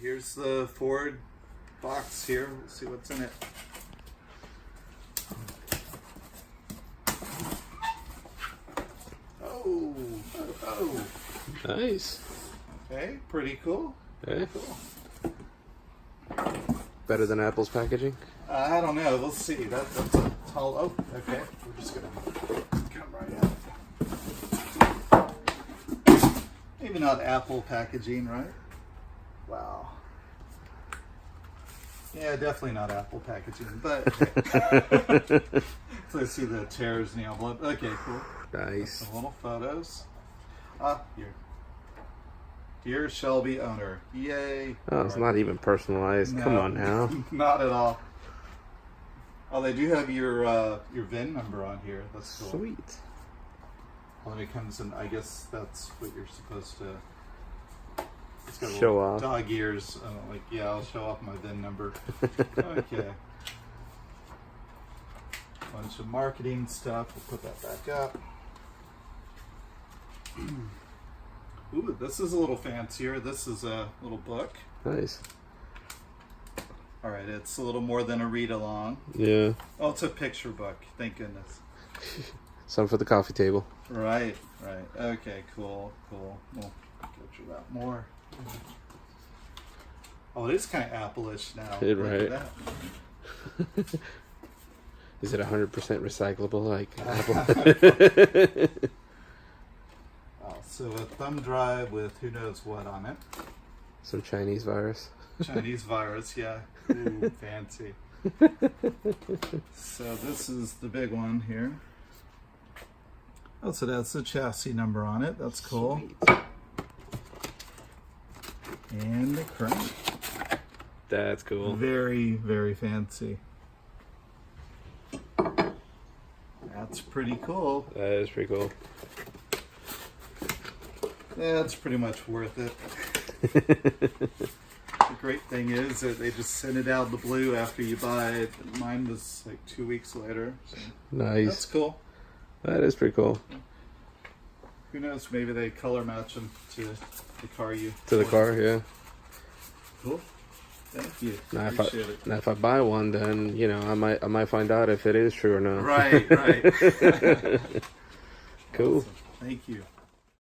here's the Ford box here. We'll see what's in it. Oh. Nice. Okay, pretty cool. Okay. Cool. Better than Apple's packaging? I don't know. We'll see. That's a tall. Oh, okay. We're just gonna come right out. Maybe not Apple packaging, right? Wow. Yeah, definitely not Apple packaging, but okay. So I see the tears in the envelope. Okay, cool. Nice. Some little photos. Here. Dear Shelby owner. Yay. Oh, it's not even personalized. No, Come on now. Not at all. Oh, they do have your VIN number on here. That's cool. Sweet. When it comes in, I guess that's what you're supposed to. It's got Show little off. dog ears. Like, yeah, I'll show off my VIN number. Okay. Bunch of marketing stuff. We'll put that back up. Ooh, this is a little fancier. This is a little book. Nice. All right, it's a little more than a read-along. Yeah. Oh, it's a picture book. Thank goodness. Some for the coffee table. Right. Okay, cool. We'll go through that more. Oh, it is kind of Apple-ish now. Right. Look at that. Is it 100% recyclable like Apple? So a thumb drive with who knows what on it. Some Chinese virus. Chinese virus, yeah. Ooh, fancy. So this is the big one here. Oh, so that's the chassis number on it. That's cool. Sweet. And the crank. That's cool. Very, very fancy. That's pretty cool. That is pretty cool. Yeah, it's pretty much worth it. The great thing is that they just send it out of the blue after you buy it. Mine was like 2 weeks later. So Nice. that's cool. That is pretty cool. Who knows? Maybe they color match them to the car you. To the car, yeah. Cool. Thank you. Now Appreciate it. if I buy one, then I might find out if it is true or not. Right. Cool. Awesome. Thank you.